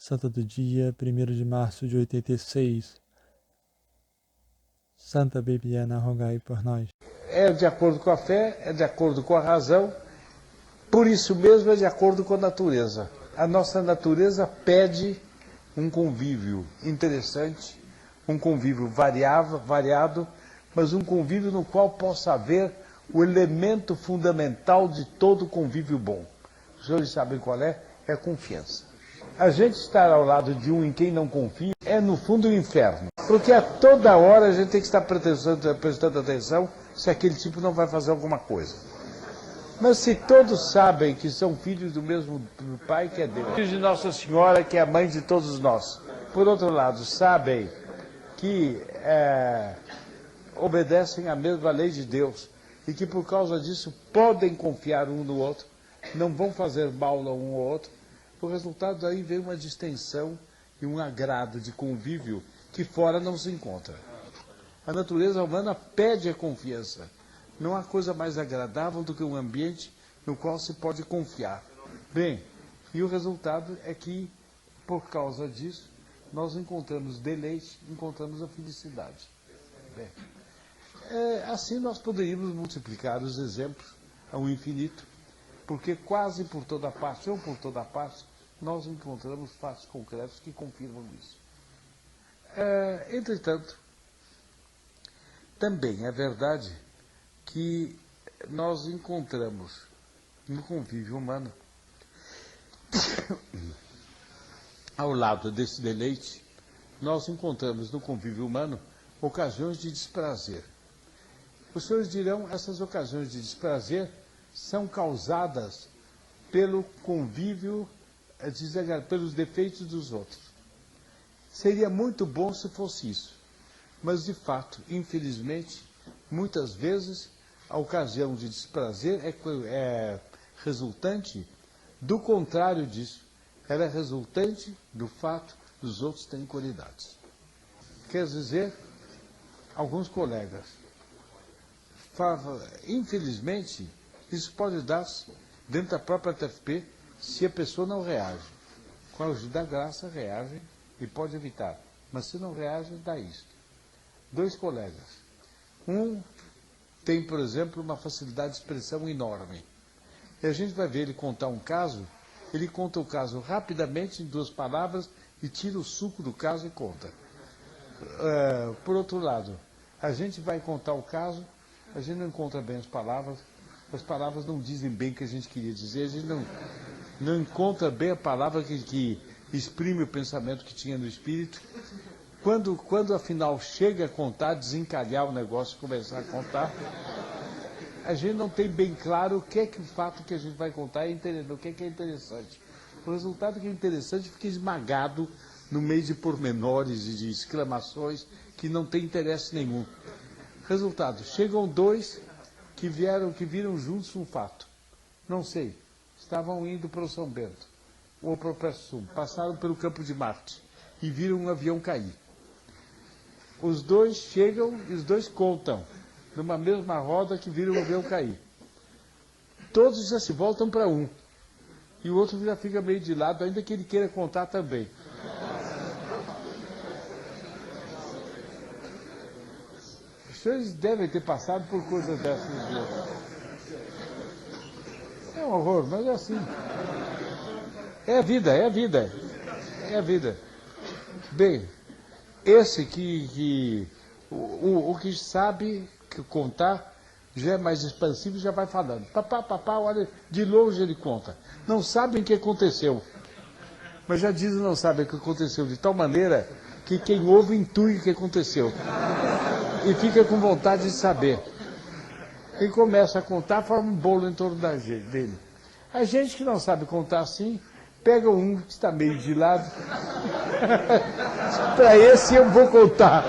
Santa do dia, 1º de março de 86. Santa Bibiana, rogai por nós. É de acordo com a fé, é de acordo com a razão, por isso mesmo é de acordo com a natureza. A nossa natureza pede um convívio interessante, um convívio variado, mas um convívio no qual possa haver o elemento fundamental de todo convívio bom. Os senhores sabem qual é? É a confiança. A gente estar ao lado de um em quem não confia é, no fundo, o inferno. Porque a toda hora a gente tem que estar prestando atenção se aquele tipo não vai fazer alguma coisa. Mas se todos sabem que são filhos do mesmo Pai, que é Deus, filhos de Nossa Senhora, que é a mãe de todos nós, por outro lado, sabem que obedecem à mesma lei de Deus e que por causa disso podem confiar um no outro, não vão fazer mal a um ao outro, o resultado daí vem uma distensão e um agrado de convívio que fora não se encontra. A natureza humana pede a confiança. Não há coisa mais agradável do que um ambiente no qual se pode confiar. Bem, e o resultado é que, por causa disso, nós encontramos deleite, encontramos a felicidade. Bem, assim nós poderíamos multiplicar os exemplos ao infinito, porque quase por toda parte, ou por toda parte, nós encontramos fatos concretos que confirmam isso. Entretanto, também é verdade que nós encontramos no convívio humano, ao lado desse deleite, nós encontramos no convívio humano ocasiões de desprazer. Os senhores dirão, essas ocasiões de desprazer são causadas pelo convívio, pelos defeitos dos outros. Seria muito bom se fosse isso, mas de fato, infelizmente, muitas vezes a ocasião de desprazer é resultante do contrário disso. Ela é resultante do fato dos outros terem qualidades. Quer dizer, alguns colegas, infelizmente, isso pode dar-se dentro da própria TFP se a pessoa não reage. Com a ajuda da graça, reage e pode evitar. Mas se não reage, dá isto. Dois colegas. Um tem, por exemplo, uma facilidade de expressão enorme. E a gente vai ver ele contar um caso, ele conta o caso rapidamente, em 2 palavras, e tira o suco do caso e conta. Por outro lado, a gente vai contar o caso, a gente não encontra bem as palavras não dizem bem o que a gente queria dizer, a gente não encontra bem a palavra que exprime o pensamento que tinha no espírito. Quando afinal chega a contar, desencalhar o negócio e começar a contar, a gente não tem bem claro o que é que o fato que a gente vai contar é o que é interessante. O resultado que é interessante fica esmagado no meio de pormenores e de exclamações que não tem interesse nenhum. Resultado, chegam 2 que viram juntos um fato. Não sei, estavam indo para o São Bento, ou para o Preço Sul, passaram pelo Campo de Marte e viram um avião cair. Os 2 chegam e os 2 contam, numa mesma roda, que viram o avião cair. Todos já se voltam para um, e o outro já fica meio de lado, ainda que ele queira contar também. Os senhores devem ter passado por coisas dessas. É um horror, mas é assim. É a vida, é a vida. É a vida. Bem, esse o que sabe que contar já é mais expansivo, já vai falando. Papá, olha, de longe ele conta. Não sabem o que aconteceu. Mas já dizem não sabem o que aconteceu, de tal maneira que quem ouve intui o que aconteceu. E fica com vontade de saber. E começa a contar, forma um bolo em torno dele. A gente que não sabe contar assim, pega um que está meio de lado. Para esse eu vou contar.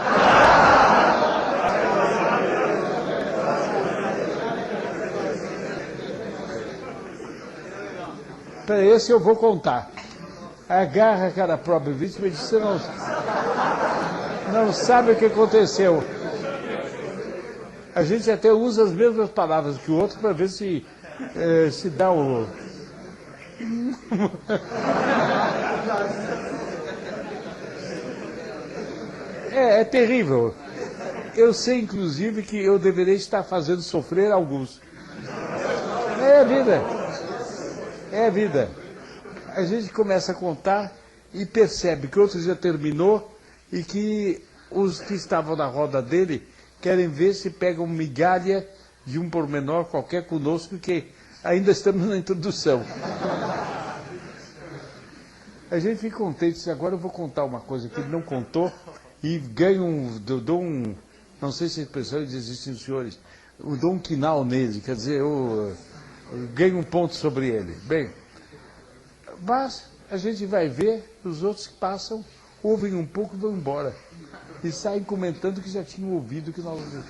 Para esse eu vou contar. Agarra aquela própria vítima e diz: você não sabe o que aconteceu. A gente até usa as mesmas palavras que o outro para ver se dá o... É terrível. Eu sei, inclusive, que eu deveria estar fazendo sofrer alguns. É a vida. É a vida. A gente começa a contar e percebe que outro já terminou e que os que estavam na roda dele querem ver se pegam migalha de um pormenor qualquer conosco, que ainda estamos na introdução. A gente fica contente, agora eu vou contar uma coisa que ele não contou e ganho dou um, não sei se a expressão existe nos senhores, eu dou um quinal nele, quer dizer, eu ganho um ponto sobre ele. Bem, mas a gente vai ver, os outros que passam, ouvem um pouco e vão embora. E saem comentando que já tinham ouvido o que nós ouvimos.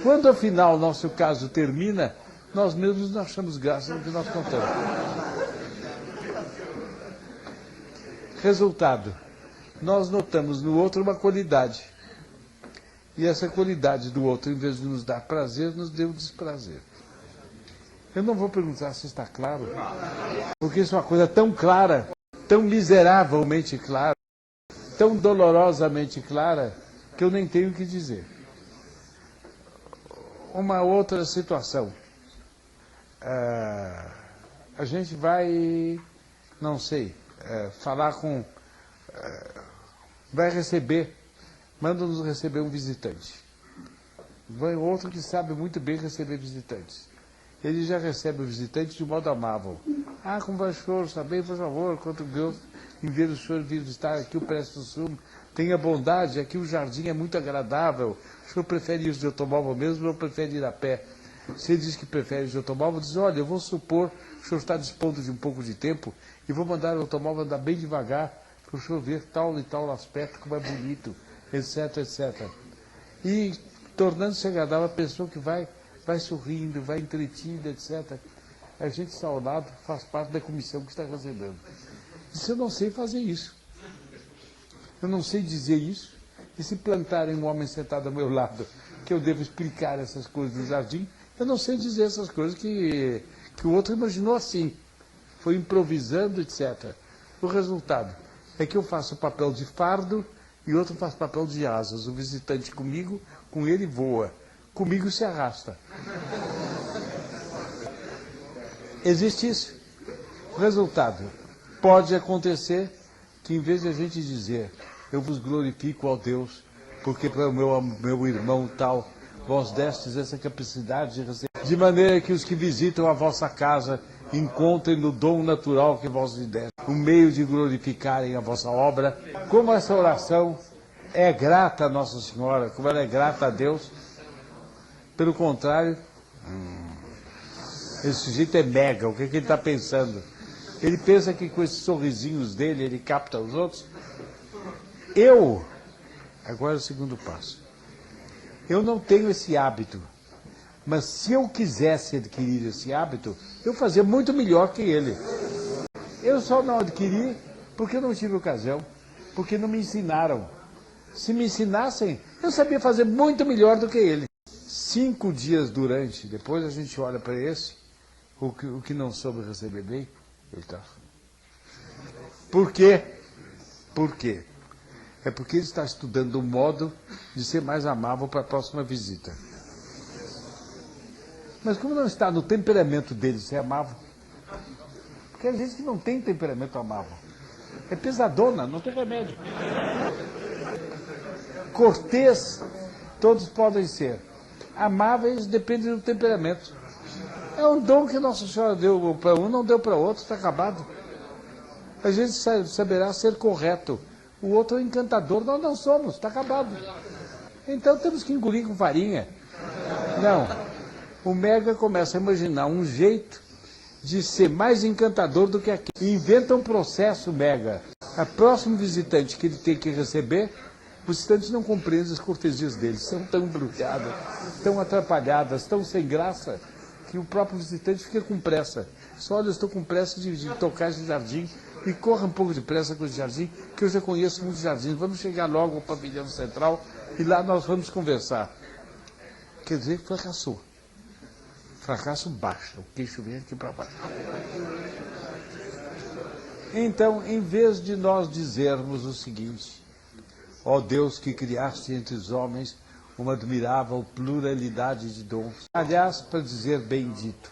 Quando, afinal, nosso caso termina, nós mesmos não achamos graça no que nós contamos. Resultado, nós notamos no outro uma qualidade. E essa qualidade do outro, em vez de nos dar prazer, nos deu desprazer. Eu não vou perguntar se está claro, porque isso é uma coisa tão clara, tão miseravelmente clara, tão dolorosamente clara, que eu nem tenho o que dizer. Uma outra situação. A gente vai, não sei, falar com... vai receber, manda-nos receber um visitante. Vai outro que sabe muito bem receber visitantes. Ele já recebe o visitante de modo amável. Ah, como vai o senhor? Está bem, por favor, quanto Deus, em vez do senhor vir visitar aqui o Presto Sumo, tenha bondade, aqui o jardim é muito agradável. O senhor prefere ir de automóvel mesmo ou prefere ir a pé? Se ele diz que prefere ir de automóvel, diz, olha, eu vou supor que o senhor está dispondo de um pouco de tempo e vou mandar o automóvel andar bem devagar para o senhor ver tal e tal aspecto, como é bonito, etc, etc. E, tornando-se agradável, a pessoa que vai sorrindo, vai entretida, etc. A gente está ao lado, faz parte da comissão que está recebendo. Disse, eu não sei fazer isso. Eu não sei dizer isso. E se plantarem um homem sentado ao meu lado, que eu devo explicar essas coisas do jardim, eu não sei dizer essas coisas que o outro imaginou assim. Foi improvisando, etc. O resultado é que eu faço o papel de fardo e o outro faz o papel de asas. O visitante comigo, com ele voa. Comigo se arrasta. Existe isso. O resultado, pode acontecer que em vez de a gente dizer, eu vos glorifico ao Deus, porque para o meu irmão tal, vós destes essa capacidade de receber, de maneira que os que visitam a vossa casa encontrem no dom natural que vós lhe deste, o meio de glorificarem a vossa obra. Como essa oração é grata a Nossa Senhora, como ela é grata a Deus, pelo contrário, esse sujeito é mega, o que ele está pensando? Ele pensa que com esses sorrisinhos dele ele capta os outros. Agora é o segundo passo. Eu não tenho esse hábito, mas se eu quisesse adquirir esse hábito, eu fazia muito melhor que ele. Eu só não adquiri porque eu não tive ocasião, porque não me ensinaram. Se me ensinassem, eu sabia fazer muito melhor do que ele. 5 dias durante, depois a gente olha para esse, o que não soube receber bem, ele está. Por quê? Por quê? É porque ele está estudando um modo de ser mais amável para a próxima visita. Mas como não está no temperamento dele ser amável? Porque a gente que não tem temperamento amável. É pesadona, não tem remédio. Cortês, todos podem ser. Amáveis depende do temperamento. É um dom que Nossa Senhora deu para um, não deu para outro, está acabado. A gente saberá ser correto. O outro é encantador, nós não somos, está acabado. Então temos que engolir com farinha. Não. O Mega começa a imaginar um jeito de ser mais encantador do que aquele. Inventa um processo, Mega. A próxima visitante que ele tem que receber, os visitantes não compreendem as cortesias deles, são tão embrulhadas, tão atrapalhadas, tão sem graça, que o próprio visitante fica com pressa. Só olha, eu estou com pressa de tocar esse jardim, e corra um pouco de pressa com esse jardim, que eu já conheço muitos jardins. Vamos chegar logo ao pavilhão central e lá nós vamos conversar. Quer dizer, fracassou. Fracasso baixa, o queixo vem aqui para baixo. Então, em vez de nós dizermos o seguinte, Ó Deus que criaste entre os homens uma admirável pluralidade de dons. Aliás, para dizer bem dito,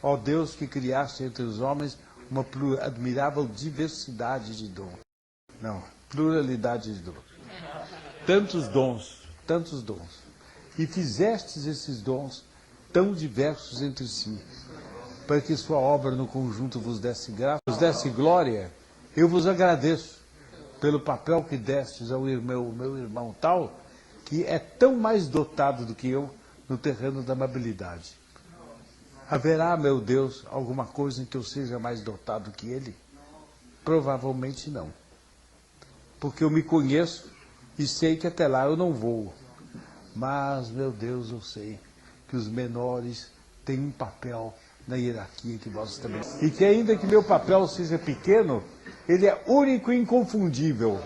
ó Deus que criaste entre os homens uma admirável diversidade de dons. Não, pluralidade de dons. Tantos dons. E fizestes esses dons tão diversos entre si, para que sua obra no conjunto vos desse graça, vos desse glória. Eu vos agradeço pelo papel que destes ao meu irmão tal, que é tão mais dotado do que eu no terreno da amabilidade. Haverá, meu Deus, alguma coisa em que eu seja mais dotado que ele? Provavelmente não. Porque eu me conheço e sei que até lá eu não vou. Mas, meu Deus, eu sei que os menores têm um papel na hierarquia que vós estabelecemos. E que ainda que meu papel seja pequeno, ele é único e inconfundível.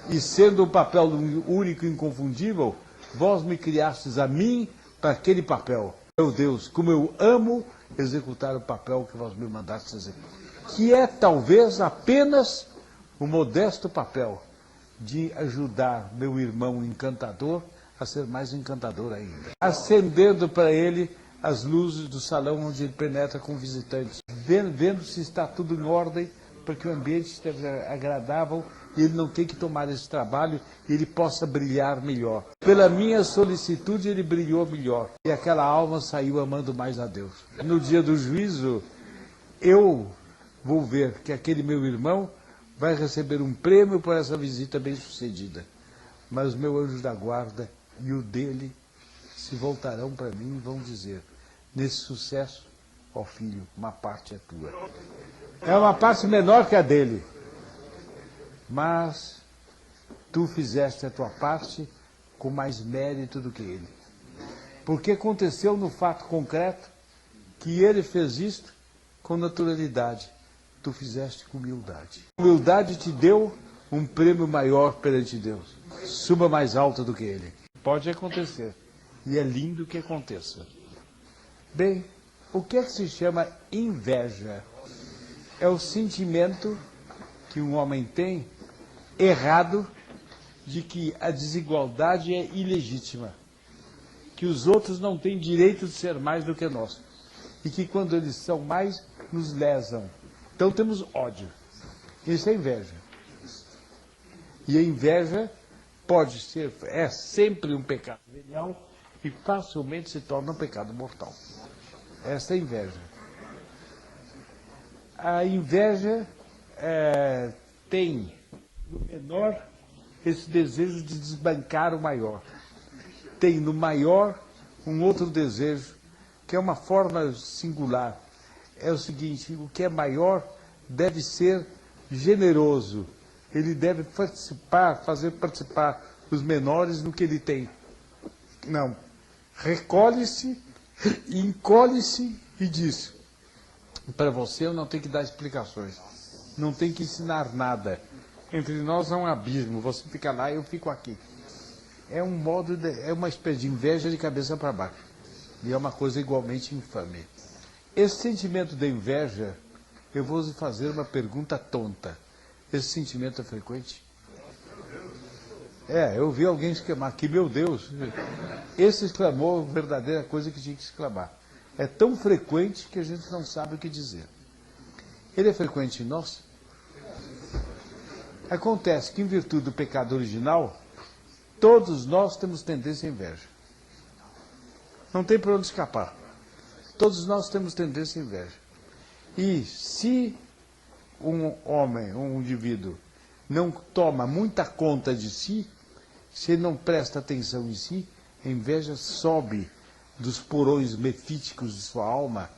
E sendo um papel único e inconfundível, vós me criastes a mim para aquele papel. Meu Deus, como eu amo executar o papel que vós me mandastes executar. Que é talvez apenas o modesto papel de ajudar meu irmão encantador a ser mais encantador ainda. Acendendo para ele as luzes do salão onde ele penetra com visitantes. Vendo se está tudo em ordem, para que o ambiente esteja agradável e ele não tenha que tomar esse trabalho e ele possa brilhar melhor. Pela minha solicitude ele brilhou melhor e aquela alma saiu amando mais a Deus. No dia do juízo, eu vou ver que aquele meu irmão vai receber um prêmio por essa visita bem-sucedida. Mas meu anjo da guarda e o dele se voltarão para mim e vão dizer: nesse sucesso, ó filho, uma parte é tua. É uma parte menor que a dele, mas tu fizeste a tua parte com mais mérito do que ele. Porque aconteceu no fato concreto que ele fez isto com naturalidade. Tu fizeste com humildade. A humildade te deu um prêmio maior perante Deus. Suba mais alta do que ele. Pode acontecer. E é lindo que aconteça. Bem, o que é que se chama inveja? É o sentimento que um homem tem, errado, de que a desigualdade é ilegítima. Que os outros não têm direito de ser mais do que nós. E que quando eles são mais, nos lesam. Então temos ódio. Isso é inveja. E a inveja pode ser, é sempre um pecado venial e facilmente se torna um pecado mortal. Essa é a inveja. A inveja tem, no menor, esse desejo de desbancar o maior. Tem, no maior, um outro desejo, que é uma forma singular. É o seguinte: o que é maior deve ser generoso. Ele deve participar, fazer participar os menores no que ele tem. Não. Recolhe-se, encolhe-se e diz: para você eu não tenho que dar explicações. Não tenho que ensinar nada. Entre nós há um abismo. Você fica lá e eu fico aqui. É um modo, é uma espécie de inveja de cabeça para baixo. E é uma coisa igualmente infame. Esse sentimento de inveja, eu vou lhe fazer uma pergunta tonta. Esse sentimento é frequente? Eu vi alguém exclamar aqui: meu Deus, esse exclamou a verdadeira coisa que tinha que exclamar. É tão frequente que a gente não sabe o que dizer. Ele é frequente em nós? Acontece que, em virtude do pecado original, todos nós temos tendência à inveja. Não tem por onde escapar. Todos nós temos tendência à inveja. E se um homem, um indivíduo, não toma muita conta de si, se ele não presta atenção em si, a inveja sobe dos porões mefíticos de sua alma,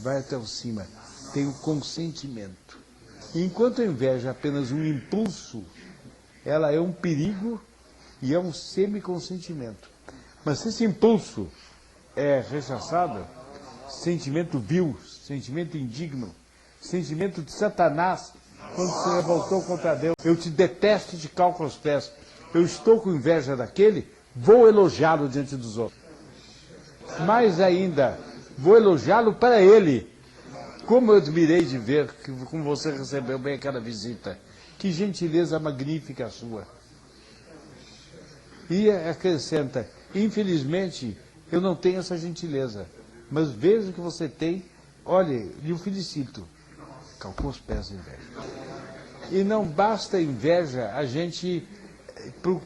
vai até o cima. Tem o consentimento. E enquanto a inveja é apenas um impulso, ela é um perigo e é um semi-consentimento. Mas se esse impulso é rechaçado, sentimento vil, sentimento indigno, sentimento de Satanás, quando se revoltou contra Deus: eu te detesto e te calco aos pés. Eu estou com inveja daquele, vou elogiá-lo diante dos outros. Mais ainda, vou elogiá-lo para ele. Como eu admirei de ver como você recebeu bem aquela visita. Que gentileza magnífica a sua. E acrescenta, infelizmente, eu não tenho essa gentileza, mas vejo que você tem, olhe, lhe o felicito. Calcou os pés da inveja. E não basta inveja a gente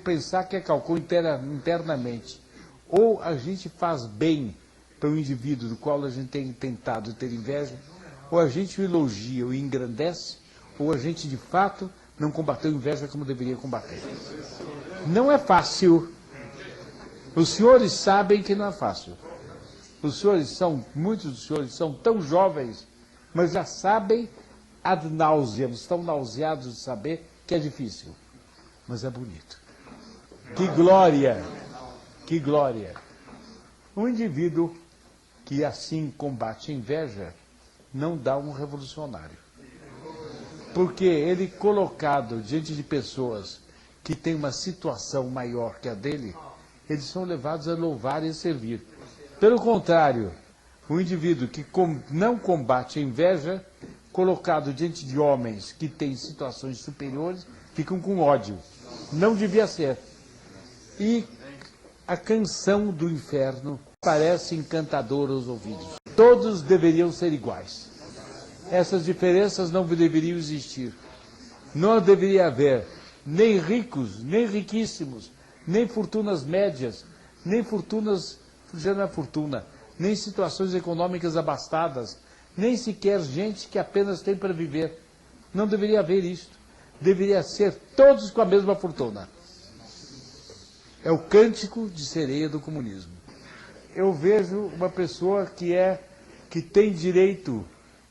pensar que é calcou internamente. Ou a gente faz bem para o indivíduo do qual a gente tem tentado ter inveja, ou a gente o elogia, o engrandece, ou a gente de fato não combateu inveja como deveria combater. Não é fácil. Os senhores sabem que não é fácil. Muitos dos senhores são tão jovens, mas já sabem ad nauseam, estão nauseados de saber que é difícil. Mas é bonito. Que glória! Que glória! Um indivíduo que assim combate a inveja não dá um revolucionário. Porque ele, colocado diante de pessoas que têm uma situação maior que a dele, eles são levados a louvar e a servir. Pelo contrário, o indivíduo que não combate a inveja, colocado diante de homens que têm situações superiores, ficam com ódio. Não devia ser. E a canção do inferno parece encantadora aos ouvidos. Todos deveriam ser iguais. Essas diferenças não deveriam existir. Não deveria haver nem ricos, nem riquíssimos, nem fortunas médias, nem fortunas, já não é fortuna, nem situações econômicas abastadas, nem sequer gente que apenas tem para viver. Não deveria haver isto. Deveria ser todos com a mesma fortuna. É o cântico de sereia do comunismo. Eu vejo uma pessoa que tem direito,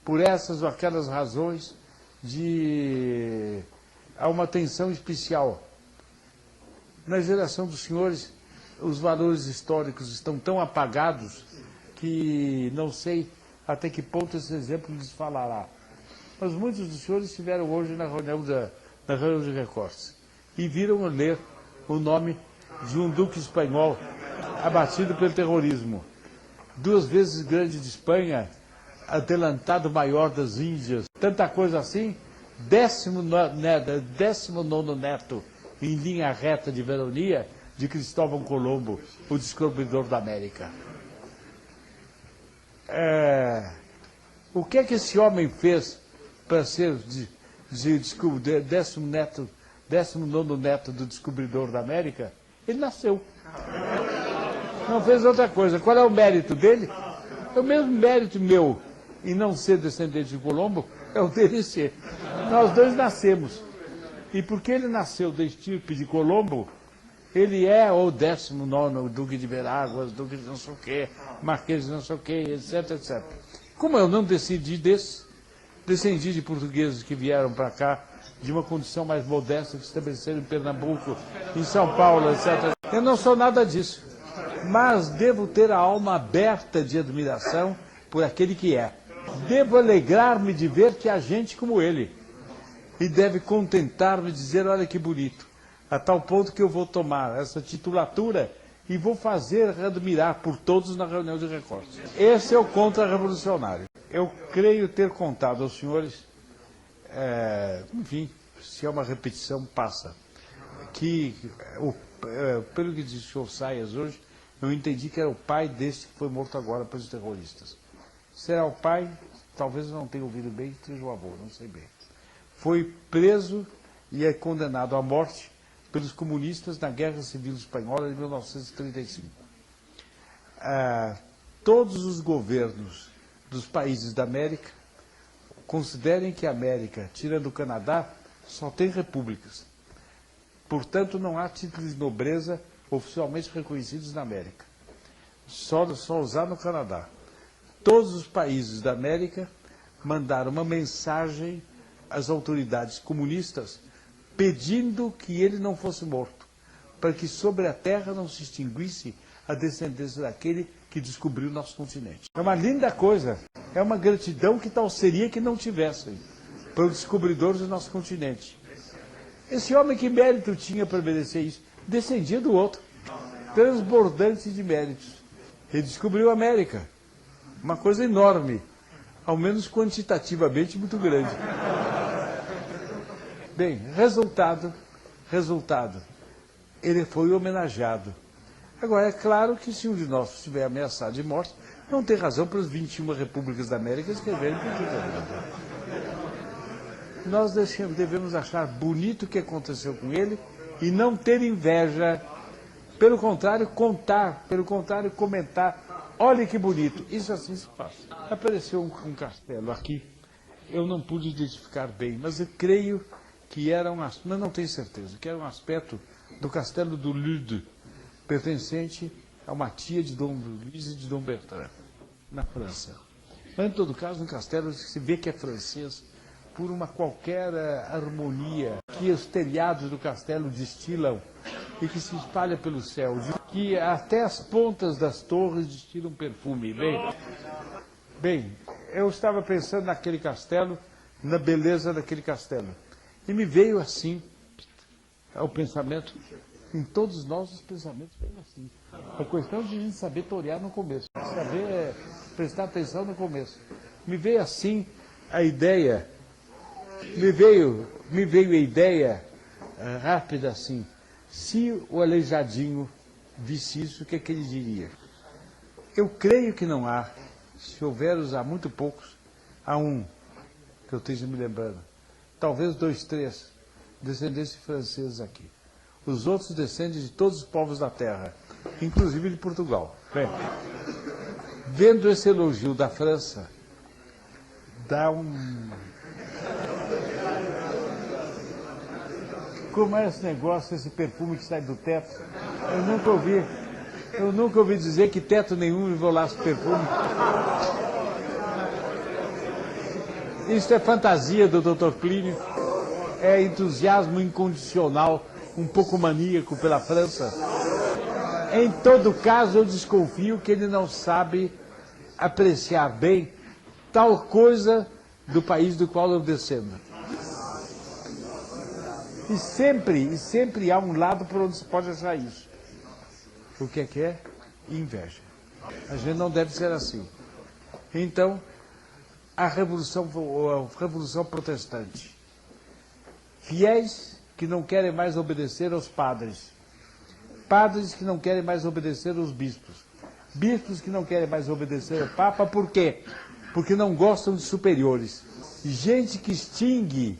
por essas ou aquelas razões, a uma atenção especial. Na geração dos senhores, os valores históricos estão tão apagados que não sei até que ponto esse exemplo lhes falará. Mas muitos dos senhores estiveram hoje na reunião de recortes e viram ler o nome de um duque espanhol abatido pelo terrorismo. 2 vezes grande de Espanha, adelantado maior das Índias, tanta coisa assim, 19º neto em linha reta de veronia de Cristóvão Colombo, o descobridor da América. O que é que esse homem fez para ser 19º neto do descobridor da América? Ele nasceu. Não fez outra coisa. Qual é o mérito dele? É o mesmo mérito meu em não ser descendente de Colombo, é o dele ser. Nós dois nascemos. E porque ele nasceu da estirpe de Colombo, ele é o 19º Duque de Veráguas, Duque de não sei o quê, Marquês de não sei o quê, etc, etc. Como eu não descendi descendi de portugueses que vieram para cá de uma condição mais modesta, que se estabeleceram em Pernambuco, em São Paulo, etc. Eu não sou nada disso, mas devo ter a alma aberta de admiração por aquele que é. Devo alegrar-me de ver que há gente como ele. E deve contentar-me de dizer, olha que bonito, a tal ponto que eu vou tomar essa titulatura e vou fazer admirar por todos na reunião de recortes. Esse é o contra-revolucionário. Eu creio ter contado aos senhores, enfim, se é uma repetição, passa, que, pelo que disse o senhor Saias hoje, eu entendi que era o pai deste que foi morto agora pelos terroristas. Será o pai? Talvez eu não tenha ouvido bem, seja o avô, não sei bem. Foi preso e é condenado à morte pelos comunistas na Guerra Civil Espanhola de 1935. Todos os governos dos países da América considerem que a América, tirando o Canadá, só tem repúblicas. Portanto, não há títulos de nobreza oficialmente reconhecidos na América. Só usar no Canadá. Todos os países da América mandaram uma mensagem às autoridades comunistas pedindo que ele não fosse morto, para que sobre a terra não se extinguisse a descendência daquele que descobriu o nosso continente. É uma linda coisa, é uma gratidão que tal seria que não tivessem para os descobridores do nosso continente. Esse homem, que mérito tinha para merecer isso? Descendia do outro, transbordante de méritos. Ele descobriu a América, uma coisa enorme, ao menos quantitativamente muito grande. Bem, resultado, ele foi homenageado. Agora, é claro que se um de nós estiver ameaçado de morte, não tem razão para as 21 repúblicas da América escreverem por que nós devemos achar bonito o que aconteceu com ele e não ter inveja. Pelo contrário, contar, pelo contrário, comentar. Olha que bonito, isso assim se faz. Apareceu um castelo aqui, eu não pude identificar bem, mas eu creio que era mas não tenho certeza, que era um aspecto do castelo do Lude, pertencente a uma tia de Dom Luís e de Dom Bertrand, na França. Mas, em todo caso, um castelo que se vê que é francês, por uma qualquer harmonia que os telhados do castelo destilam e que se espalha pelo céu, que até as pontas das torres destilam perfume. Bem, eu estava pensando naquele castelo, na beleza daquele castelo, e me veio assim o pensamento. Em todos nós os pensamentos vêm assim. É questão de a gente saber torear no começo, saber prestar atenção no começo. Me veio assim a ideia, me veio a ideia rápida assim. Se o Aleijadinho visse isso, o que é que ele diria? Eu creio que não há, se houver, há muito poucos, há um, que eu esteja me lembrando, talvez 2, 3, descendentes franceses aqui. Os outros descendem de todos os povos da terra, inclusive de Portugal. Bem, vendo esse elogio da França, dá um... Como é esse negócio, esse perfume que sai do teto? Eu nunca ouvi dizer que teto nenhum enrolasse perfume. Isso é fantasia do Dr. Plínio, é entusiasmo incondicional, um pouco maníaco pela França. Em todo caso, eu desconfio que ele não sabe apreciar bem tal coisa do país do qual eu descendo. E sempre há um lado por onde se pode achar isso. O que é? Inveja. A gente não deve ser assim. Então, a Revolução Protestante. Fiéis que não querem mais obedecer aos padres. Padres que não querem mais obedecer aos bispos. Bispos que não querem mais obedecer ao Papa. Por quê? Porque não gostam de superiores. Gente que extingue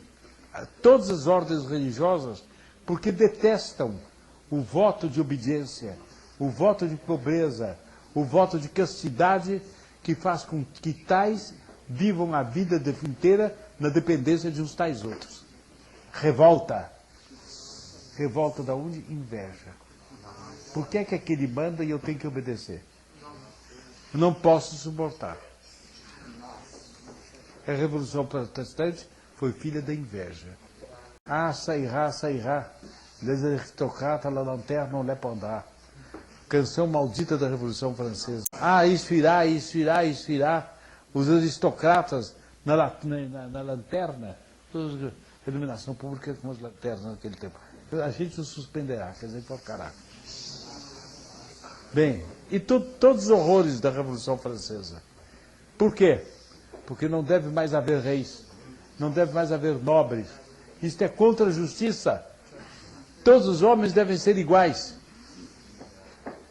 todas as ordens religiosas porque detestam o voto de obediência, o voto de pobreza, o voto de castidade que faz com que tais vivam a vida inteira na dependência de uns tais outros. Revolta. Revolta da onde? Inveja. Por que é que aquele manda e eu tenho que obedecer? Eu não posso suportar. A Revolução Protestante foi filha da inveja. Ah, sairá. Les aristocrates, la lanterne, on les pendra. Canção maldita da Revolução Francesa. Ah, isso irá. Os aristocratas na lanterna. A iluminação pública com as lanternas naquele tempo. A gente o suspenderá, quer dizer, para o caralho. Bem, e todos os horrores da Revolução Francesa. Por quê? Porque não deve mais haver reis, não deve mais haver nobres. Isto é contra a justiça. Todos os homens devem ser iguais.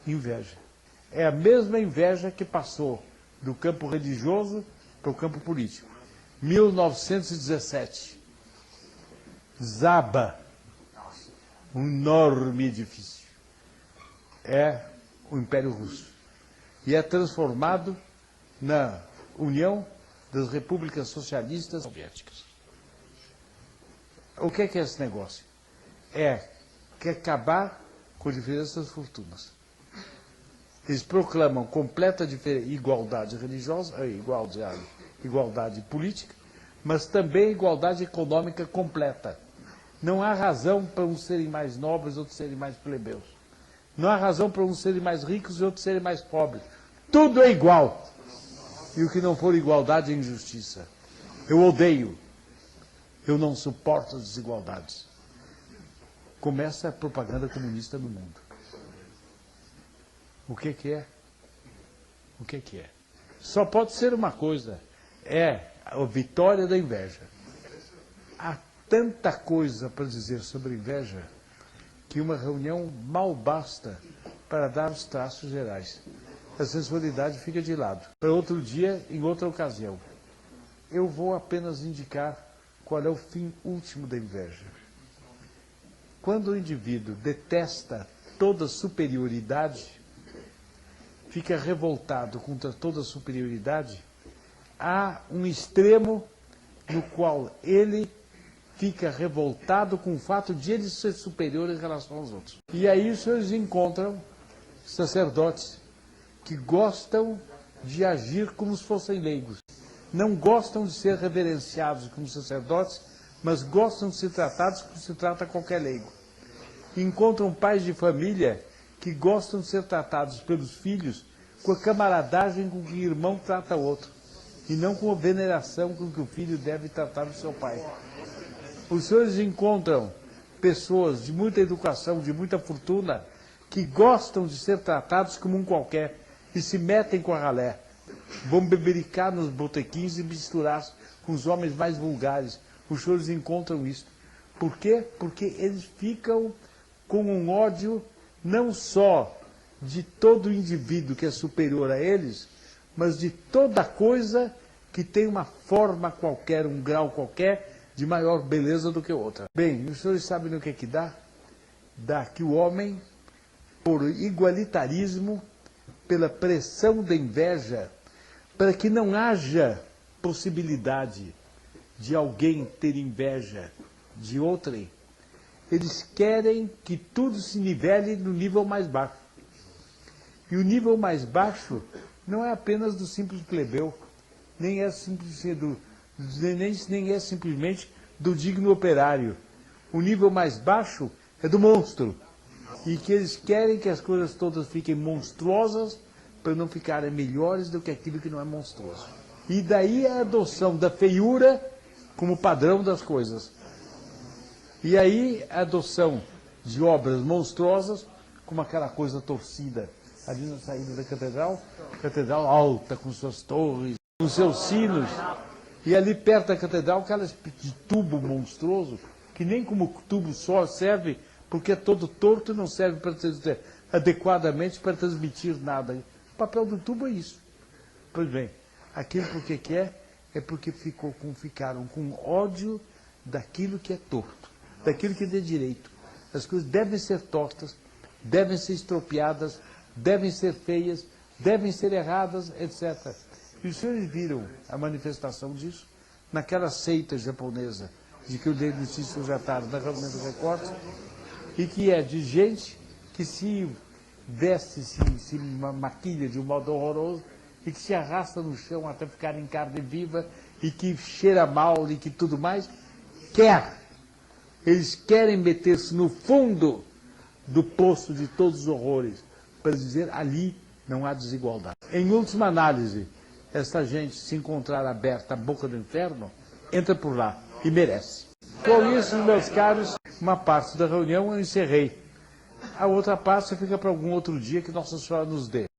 Inveja. É a mesma inveja que passou do campo religioso para o campo político. 1917. Desaba um enorme edifício. É o Império Russo. E é transformado na União das Repúblicas Socialistas Soviéticas. O que é esse negócio? Quer acabar com a diferença das fortunas. Eles proclamam completa igualdade religiosa, igualdade política, mas também igualdade econômica completa. Não há razão para uns serem mais nobres, outros serem mais plebeus. Não há razão para uns serem mais ricos e outros serem mais pobres. Tudo é igual. E o que não for igualdade é injustiça. Eu odeio. Eu não suporto as desigualdades. Começa a propaganda comunista no mundo. O que é? O que é? Só pode ser uma coisa. É a vitória da inveja. Há tanta coisa para dizer sobre inveja que uma reunião mal basta para dar os traços gerais. A sensualidade fica de lado. Para outro dia, em outra ocasião. Eu vou apenas indicar qual é o fim último da inveja. Quando o indivíduo detesta toda superioridade, fica revoltado contra toda superioridade, há um extremo no qual ele fica revoltado com o fato de ele ser superior em relação aos outros. E aí os senhores encontram sacerdotes que gostam de agir como se fossem leigos. Não gostam de ser reverenciados como sacerdotes, mas gostam de ser tratados como se trata qualquer leigo. Encontram pais de família que gostam de ser tratados pelos filhos com a camaradagem com que o irmão trata o outro, e não com a veneração com que o filho deve tratar o seu pai. Os senhores encontram pessoas de muita educação, de muita fortuna, que gostam de ser tratados como um qualquer e se metem com a ralé. Vão bebericar nos botequins e misturar com os homens mais vulgares. Os senhores encontram isso. Por quê? Porque eles ficam com um ódio não só de todo indivíduo que é superior a eles, mas de toda coisa que tem uma forma qualquer, um grau qualquer, de maior beleza do que outra. Bem, os senhores sabem no que dá? Dá que o homem, por igualitarismo, pela pressão da inveja, para que não haja possibilidade de alguém ter inveja de outrem, eles querem que tudo se nivele no nível mais baixo. E o nível mais baixo não é apenas do simples plebeu, nem é simplesmente do digno operário. O nível mais baixo é do monstro. E que eles querem que as coisas todas fiquem monstruosas para não ficarem melhores do que aquilo que não é monstruoso. E daí a adoção da feiura como padrão das coisas. E aí a adoção de obras monstruosas como aquela coisa torcida. Ali na saída da catedral alta, com suas torres, com seus sinos. E ali perto da catedral, aquela de tubo monstruoso, que nem como tubo só serve, porque é todo torto e não serve adequadamente para transmitir nada. O papel do tubo é isso. Pois bem, aquilo porque que é? É porque ficaram com ódio daquilo que é torto, daquilo que é de direito. As coisas devem ser tortas, devem ser estropiadas, devem ser feias, devem ser erradas, etc. E os senhores viram a manifestação disso naquela seita japonesa, de que eu dei notícias já tarde na reunião do recorte, e que é de gente que se veste, se maquilha de um modo horroroso, e que se arrasta no chão até ficar em carne viva, e que cheira mal e que tudo mais, eles querem meter-se no fundo do poço de todos os horrores, para dizer, ali não há desigualdade. Em última análise, essa gente, se encontrar aberta a boca do inferno, entra por lá e merece. Com isso, meus caros, uma parte da reunião eu encerrei. A outra parte fica para algum outro dia que Nossa Senhora nos dê.